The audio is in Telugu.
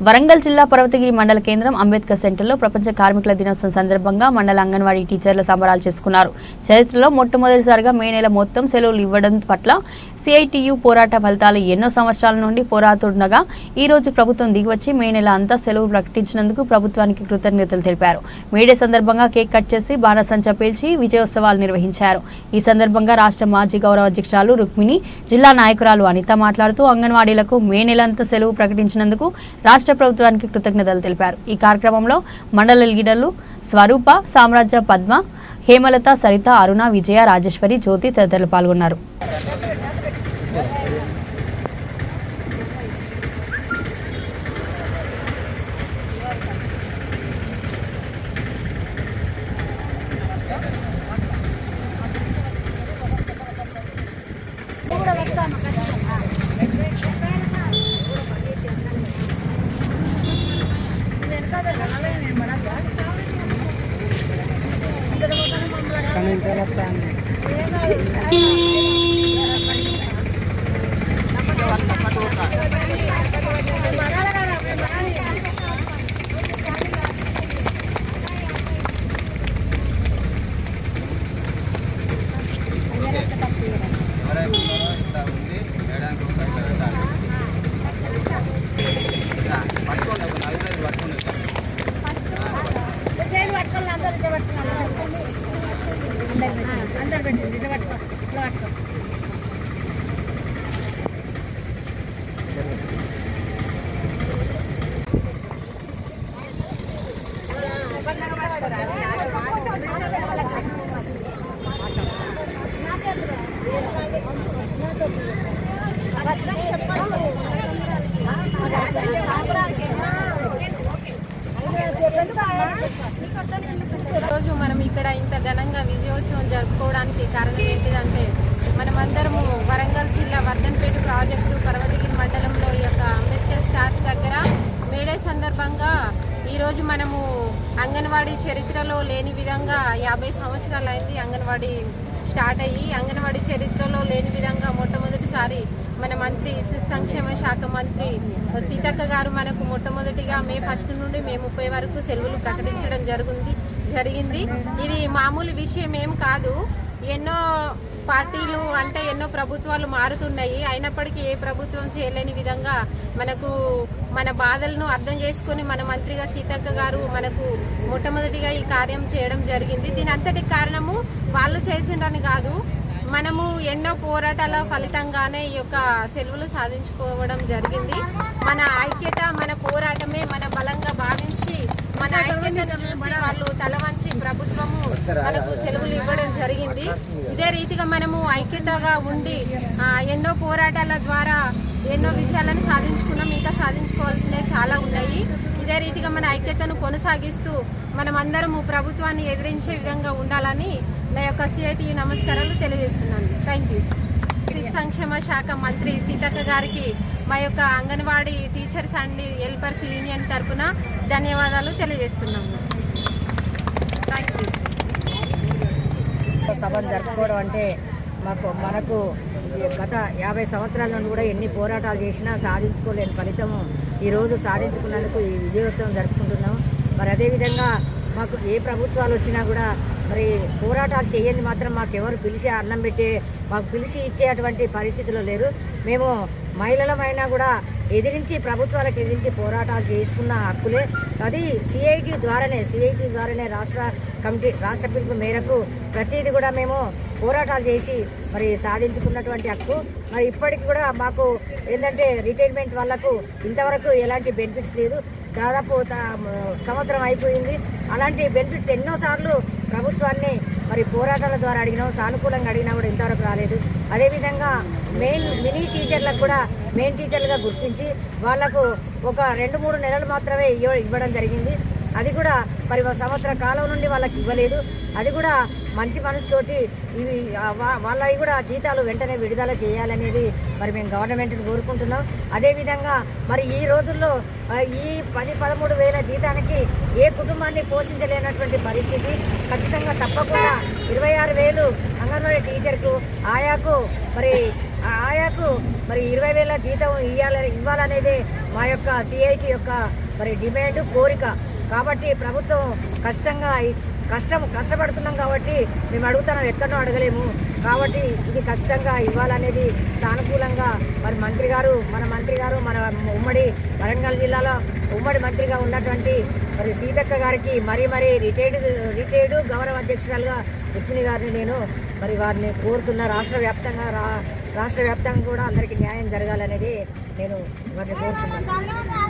వరంగల్ జిల్లా పర్వతగిరి మండల కేంద్రం అంబేద్కర్ సెంటర్లో ప్రపంచ కార్మికుల దినోత్సవం సందర్భంగా మండల అంగన్వాడీ టీచర్ల సంబరాలు చేసుకున్నారు. చరిత్రలో మొట్టమొదటిసారిగా మే నెల మొత్తం సెలవులు ఇవ్వడం పట్ల సిఐటియు పోరాట ఫలితాలు ఎన్నో సంవత్సరాల నుండి పోరాడుతుండగా ఈ రోజు ప్రభుత్వం దిగివచ్చి మే నెల అంతా సెలవు ప్రకటించినందుకు ప్రభుత్వానికి కృతజ్ఞతలు తెలిపారు. మేడే సందర్భంగా కేక్ కట్ చేసి బాణసంచా పేల్చి విజయోత్సవాలు నిర్వహించారు. ఈ సందర్భంగా రాష్ట్ర మాజీ గౌరవ అధ్యక్షురాలు రుక్మిణి, జిల్లా నాయకురాలు అనిత మాట్లాడుతూ అంగన్వాడీలకు మే నెలంతా సెలవు ప్రకటించినందుకు రాష్ట్ర ప్రభుత్వానికి కృతజ్ఞతలు తెలిపారు. ఈ కార్యక్రమంలో మండల లీడర్లు స్వరూప, సామ్రాజ్య, పద్మ, హేమలత, సరిత, అరుణ, విజయ, రాజేశ్వరి, జ్యోతి తదితరులు పాల్గొన్నారు. రోజు మనం ఇక్కడ ఇంత ఘనంగా విజయోత్సవం జరుపుకోవడానికి కారణం ఏంటిదంటే మనమందరము వరంగల్ జిల్లా వర్ధన్పేట ప్రాజెక్టు పర్వతగిరి మండలంలో ఈ యొక్క అంబేద్కర్ స్టాచ్యూ దగ్గర మేడే సందర్భంగా ఈరోజు మనము అంగన్వాడీ చరిత్రలో లేని విధంగా 50 సంవత్సరాలు అయింది అంగన్వాడీ స్టార్ట్ అయ్యి. అంగన్వాడీ చరిత్రలో లేని విధంగా మొట్టమొదటిసారి మన మంత్రి శిశు సంక్షేమ శాఖ మంత్రి సీతక్క గారు మనకు మొట్టమొదటిగా మే 1 నుండి మే 30 వరకు సెలవులు ప్రకటించడం జరిగింది. ఇది మామూలు విషయం ఏం కాదు. ఎన్నో పార్టీలు అంటే ఎన్నో ప్రభుత్వాలు మారుతున్నాయి. అయినప్పటికీ ఏ ప్రభుత్వం చేయలేని విధంగా మనకు మన బాధలను అర్థం చేసుకుని మన మంత్రిగా సీతక్క గారు మనకు మొట్టమొదటిగా ఈ కార్యం చేయడం జరిగింది. దీని అంతటికి కారణము వాళ్ళు చేసిందని కాదు, మనము ఎన్నో పోరాటాల ఫలితంగానే ఈ యొక్క సెలవులు సాధించుకోవడం జరిగింది. మన ఐక్యత, మన పోరాటమే మన బలంగా భావించి మన ఐక్యతను చూసి వాళ్ళు తలవంచి ప్రభుత్వము మనకు సెలవులు ఇవ్వడం జరిగింది. ఇదే రీతిగా మనము ఐక్యతగా ఉండి ఎన్నో పోరాటాల ద్వారా ఎన్నో విజయాలను సాధించుకున్నాం. ఇంకా సాధించుకోవాల్సినవి చాలా ఉన్నాయి. ఇదే రీతిగా మన ఐక్యతను కొనసాగిస్తూ మనమందరము ప్రభుత్వాన్ని ఎదిరించే విధంగా ఉండాలని నా యొక్క సిఐటియు నమస్కారాలు తెలియజేస్తున్నాను. Thank you. శిశు సంక్షేమ శాఖ మంత్రి సీతక్క గారికి మా యొక్క anganwadi teachers and helpers union తరఫున ధన్యవాదాలు తెలియజేస్తున్నాము. Thank you. సభను జరుపుకోవడం అంటే మనకు గత 50 సంవత్సరాల నుండి కూడా ఎన్ని పోరాటాలు చేసినా సాధించుకోలేని ఫలితము ఈరోజు సాధించుకున్నందుకు ఈ విజయోత్సవం జరుపుకుంటున్నాం. మరి అదేవిధంగా మాకు ఏ ప్రభుత్వాలు వచ్చినా కూడా మరి పోరాటాలు చేయండి మాత్రం మాకెవరు పిలిచి అన్నం పెట్టి మాకు పిలిచి ఇచ్చేటువంటి పరిస్థితులు లేరు. మేము మహిళలమైనా కూడా ప్రభుత్వాలకు ఎదిరించి పోరాటాలు చేసుకున్న హక్కులే. అది సిఐటి ద్వారానే రాష్ట్ర పిలుపు మేరకు ప్రతిదీ కూడా మేము పోరాటాలు చేసి మరి సాధించుకున్నటువంటి హక్కు. మరి ఇప్పటికి కూడా మాకు ఏంటంటే రిటైర్మెంట్ వాళ్ళకు ఇంతవరకు ఎలాంటి బెనిఫిట్స్ లేదు. దాదాపు సంవత్సరం అయిపోయింది. అలాంటి బెనిఫిట్స్ ఎన్నోసార్లు ప్రభుత్వాన్ని మరి పోరాటాల ద్వారా అడిగినాం, సానుకూలంగా అడిగినా కూడా ఇంతవరకు రాలేదు. అదేవిధంగా మినీ టీచర్లకు కూడా మెయిన్ టీచర్లుగా గుర్తించి వాళ్లకు ఒక 2-3 నెలలు మాత్రమే ఇవ్వడం జరిగింది. అది కూడా మరి సంవత్సర కాలం నుండి వాళ్ళకి ఇవ్వలేదు. అది కూడా మంచి మనసుతోటి ఇవి వాళ్ళవి కూడా జీతాలు వెంటనే విడుదల చేయాలనేది మరి మేము గవర్నమెంట్ని కోరుకుంటున్నాం. అదేవిధంగా మరి ఈ రోజుల్లో ఈ 10-13 వేల జీతానికి ఏ కుటుంబాన్ని పోషించలేనటువంటి పరిస్థితి. ఖచ్చితంగా తప్పకుండా 26,000 అంగన్వాడీ టీచర్కు ఆయాకు మరి 20,000 జీతం ఇవ్వాలనేదే మా యొక్క సిఐటి యొక్క మరి డిమాండ్ కోరిక. కాబట్టి ప్రభుత్వం కష్టపడుతున్నాం కాబట్టి మేము అడుగుతున్నాం, ఎక్కడో అడగలేము. కాబట్టి ఇది ఖచ్చితంగా ఇవ్వాలనేది సానుకూలంగా మరి మన మంత్రి గారు మన ఉమ్మడి వరంగల్ జిల్లాలో ఉమ్మడి మంత్రిగా ఉన్నటువంటి మరి సీతక్క గారికి మరీ రిటైర్డ్ గౌరవ అధ్యక్షురాలుగా రుక్మిణి గారిని నేను మరి వారిని కోరుతున్న రాష్ట్ర వ్యాప్తంగా కూడా అందరికీ న్యాయం జరగాలనేది నేను వారిని కోరుతున్నాను.